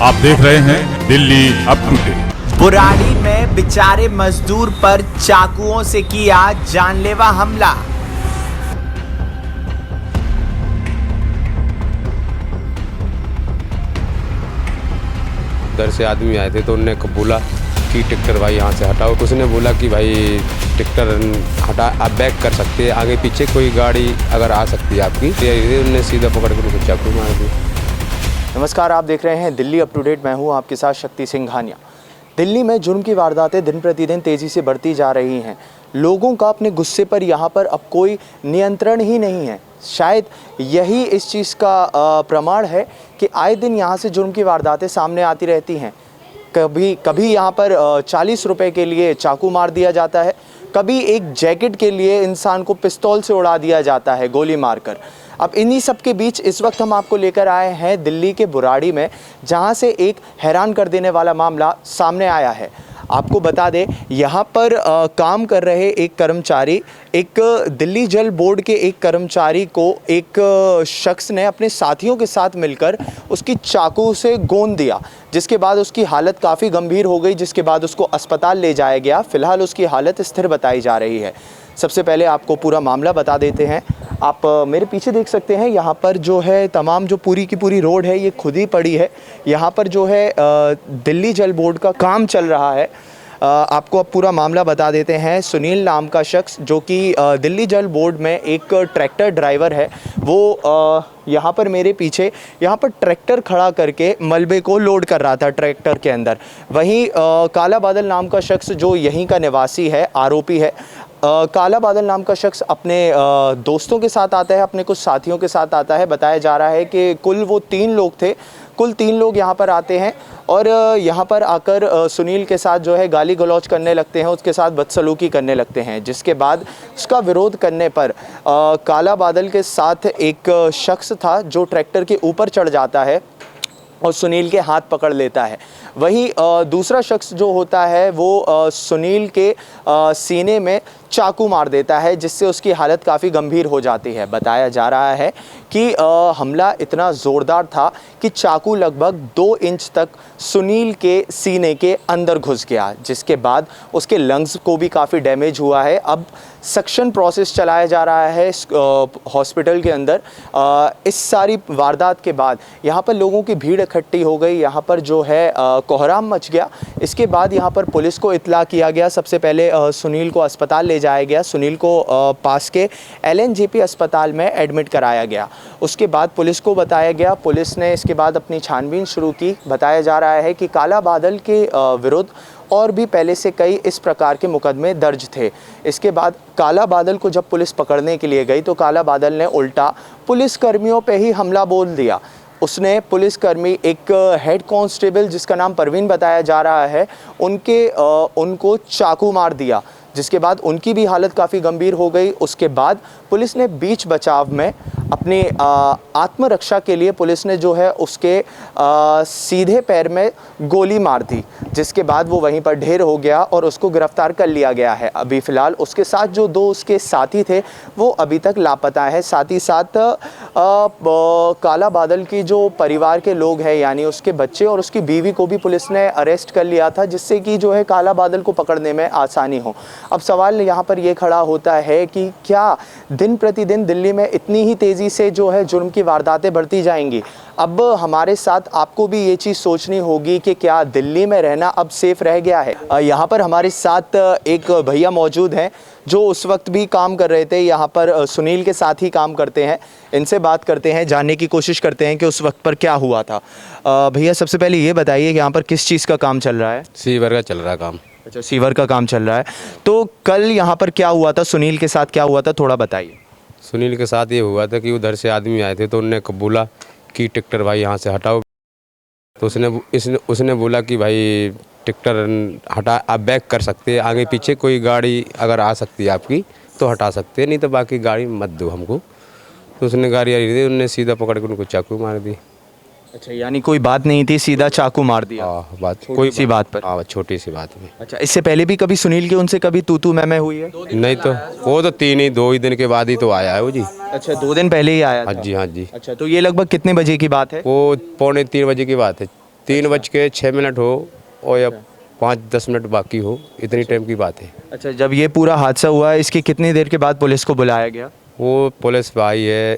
आप देख रहे हैं Delhi up to date. Burari में बेचारे मजदूर पर चाकुओं से किया जानलेवा हमला। उधर से आदमी आए थे तो उनने बोला कि ट्रैक्टर भाई यहाँ से हटाओ। उसने बोला कि भाई ट्रैक्टर हटा, आप बैक कर सकते हैं, आगे पीछे कोई गाड़ी अगर आ सकती है आपकी। उन्होंने सीधा पकड़ कर उनको चाकू मार दी। नमस्कार, आप देख रहे हैं दिल्ली अप टू डेट। मैं हूं आपके साथ शक्ति सिंह घानिया। दिल्ली में जुर्म की वारदातें दिन प्रतिदिन तेज़ी से बढ़ती जा रही हैं। लोगों का अपने गुस्से पर यहां पर अब कोई नियंत्रण ही नहीं है। शायद यही इस चीज़ का प्रमाण है कि आए दिन यहां से जुर्म की वारदातें सामने आती रहती हैं। कभी यहाँ पर 40 रुपए के लिए चाकू मार दिया जाता है, कभी एक जैकेट के लिए इंसान को पिस्तौल से उड़ा दिया जाता है गोली मारकर। अब इन्हीं सब के बीच इस वक्त हम आपको लेकर आए हैं दिल्ली के बुराड़ी में, जहां से एक हैरान कर देने वाला मामला सामने आया है। आपको बता दें, यहाँ पर काम कर रहे एक कर्मचारी, एक दिल्ली जल बोर्ड के एक कर्मचारी को एक शख्स ने अपने साथियों के साथ मिलकर उसकी चाकू से गोंद दिया, जिसके बाद उसकी हालत काफ़ी गंभीर हो गई, जिसके बाद उसको अस्पताल ले जाया गया। फिलहाल उसकी हालत स्थिर बताई जा रही है। सबसे पहले आपको पूरा मामला बता देते हैं। आप मेरे पीछे देख सकते हैं, यहाँ पर जो है तमाम जो पूरी की पूरी रोड है ये खुद ही पड़ी है। यहाँ पर जो है दिल्ली जल बोर्ड का काम चल रहा है। आपको अब पूरा मामला बता देते हैं। सुनील नाम का शख्स, जो कि दिल्ली जल बोर्ड में एक ट्रैक्टर ड्राइवर है, वो यहाँ पर मेरे पीछे यहाँ पर ट्रैक्टर खड़ा करके मलबे को लोड कर रहा था ट्रैक्टर के अंदर। वहीं काला बादल नाम का शख्स, जो यहीं का निवासी है, आरोपी है, काला बादल नाम का शख्स अपने दोस्तों के साथ आता है, अपने कुछ साथियों के साथ आता है। बताया जा रहा है कि कुल वो 3 लोग थे। कुल 3 लोग यहाँ पर आते हैं और यहाँ पर आकर सुनील के साथ जो है गाली गलौज करने लगते हैं, उसके साथ बदसलूकी करने लगते हैं। जिसके बाद उसका विरोध करने पर काला बादल के साथ एक शख्स था जो ट्रैक्टर के ऊपर चढ़ जाता है और सुनील के हाथ पकड़ लेता है। वहीं दूसरा शख्स जो होता है वो सुनील के सीने में चाकू मार देता है, जिससे उसकी हालत काफ़ी गंभीर हो जाती है। बताया जा रहा है कि हमला इतना ज़ोरदार था कि चाकू लगभग 2 इंच तक सुनील के सीने के अंदर घुस गया, जिसके बाद उसके लंग्स को भी काफ़ी डैमेज हुआ है। अब सक्शन प्रोसेस चलाया जा रहा है हॉस्पिटल के अंदर। इस सारी वारदात के बाद यहाँ पर लोगों की भीड़ इकट्ठी हो गई, यहाँ पर जो है कोहराम मच गया। इसके बाद यहाँ पर पुलिस को इत्तला किया गया। सबसे पहले सुनील को अस्पताल ले जाया गया। सुनील को पास के LNJP अस्पताल में एडमिट कराया गया। उसके बाद पुलिस को बताया गया। पुलिस ने इसके बाद अपनी छानबीन शुरू की। बताया जा रहा है कि काला बादल के विरुद्ध और भी पहले से कई इस प्रकार के मुकदमे दर्ज थे। इसके बाद काला बादल को जब पुलिस पकड़ने के लिए गई तो काला बादल ने उल्टा पुलिस कर्मियों पे ही हमला बोल दिया। उसने पुलिसकर्मी, एक हेड कांस्टेबल जिसका नाम परवीन बताया जा रहा है, उनको चाकू मार दिया, जिसके बाद उनकी भी हालत काफ़ी गंभीर हो गई। उसके बाद पुलिस ने बीच बचाव में अपनी आत्मरक्षा के लिए पुलिस ने जो है उसके सीधे पैर में गोली मार दी, जिसके बाद वो वहीं पर ढेर हो गया और उसको गिरफ्तार कर लिया गया है। अभी फ़िलहाल उसके साथ जो 2 उसके साथी थे वो अभी तक लापता है। साथ ही साथ काला बादल की जो परिवार के लोग हैं, यानी उसके बच्चे और उसकी बीवी को भी पुलिस ने अरेस्ट कर लिया था, जिससे कि जो है काला बादल को पकड़ने में आसानी हो। अब सवाल यहाँ पर ये खड़ा होता है कि क्या दिन प्रतिदिन दिल्ली में इतनी ही तेज़ी से जो है जुर्म की वारदातें बढ़ती जाएंगी? अब हमारे साथ आपको भी ये चीज़ सोचनी होगी कि क्या दिल्ली में रहना अब सेफ़ रह गया है? यहाँ पर हमारे साथ एक भैया मौजूद हैं जो उस वक्त भी काम कर रहे थे, यहाँ पर सुनील के साथ ही काम करते हैं। इनसे बात करते हैं, जानने की कोशिश करते हैं कि उस वक्त पर क्या हुआ था। भैया, सबसे पहले ये बताइए कि यहाँ पर किस चीज़ का काम चल रहा है? सीवर का चल रहा काम। अच्छा, सीवर का काम चल रहा है। तो कल यहाँ पर क्या हुआ था? सुनील के साथ क्या हुआ था, थोड़ा बताइए। सुनील के साथ ये हुआ था कि उधर से आदमी आए थे तो उनने बोला कि ट्रैक्टर भाई यहाँ से हटाओ। तो उसने बोला कि भाई ट्रैक्टर हटा, आप बैक कर सकते हैं, आगे पीछे कोई गाड़ी अगर आ सकती है आपकी तो हटा सकते हैं, नहीं तो बाकी गाड़ी मत दो हमको। तो उसने गाड़ी आ रही थी, उनने सीधा पकड़ कर उनको चाकू मार दी। अच्छा, यानी कोई बात नहीं थी, सीधा चाकू मार दिया? हाँ, बात कोई सी बात पर? हाँ, छोटी सी बात में। अच्छा, इससे पहले भी कभी सुनील के उनसे कभी तू मैं हुई है? नहीं तो वो तो 2 ही दिन के बाद ही तो आया है वो जी। अच्छा, 2 दिन पहले ही आया था? हाँ जी, हाँ जी। अच्छा, तो ये लगभग कितने बजे की बात है? वो 2:45 बजे की बात है। 3:06 हो और या 5-10 मिनट बाकी हो, इतनी टाइम की बात है। अच्छा, जब ये पूरा हादसा हुआ इसकी कितनी देर के बाद पुलिस को बुलाया गया? वो पुलिस आई है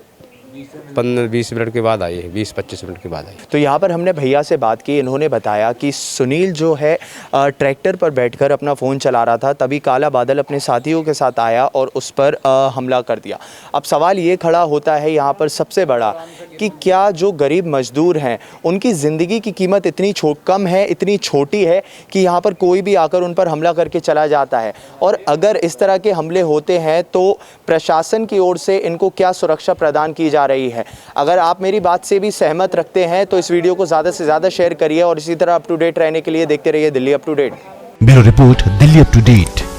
15-20 मिनट के बाद आई है, 20-25 मिनट के बाद आई। तो यहाँ पर हमने भैया से बात की, इन्होंने बताया कि सुनील जो है ट्रैक्टर पर बैठकर अपना फ़ोन चला रहा था, तभी काला बादल अपने साथियों के साथ आया और उस पर हमला कर दिया। अब सवाल ये खड़ा होता है यहाँ पर सबसे बड़ा कि क्या जो गरीब मजदूर हैं उनकी ज़िंदगी की कीमत इतनी कम है, इतनी छोटी है कि यहाँ पर कोई भी आकर उन पर हमला करके चला जाता है? और अगर इस तरह के हमले होते हैं तो प्रशासन की ओर से इनको क्या सुरक्षा प्रदान की जा रही है? अगर आप मेरी बात से भी सहमत रखते हैं तो इस वीडियो को ज़्यादा से ज़्यादा शेयर करिए और इसी तरह अप टू डेट रहने के लिए देखते रहिए Delhi up to date. Bureau report, Delhi up to date.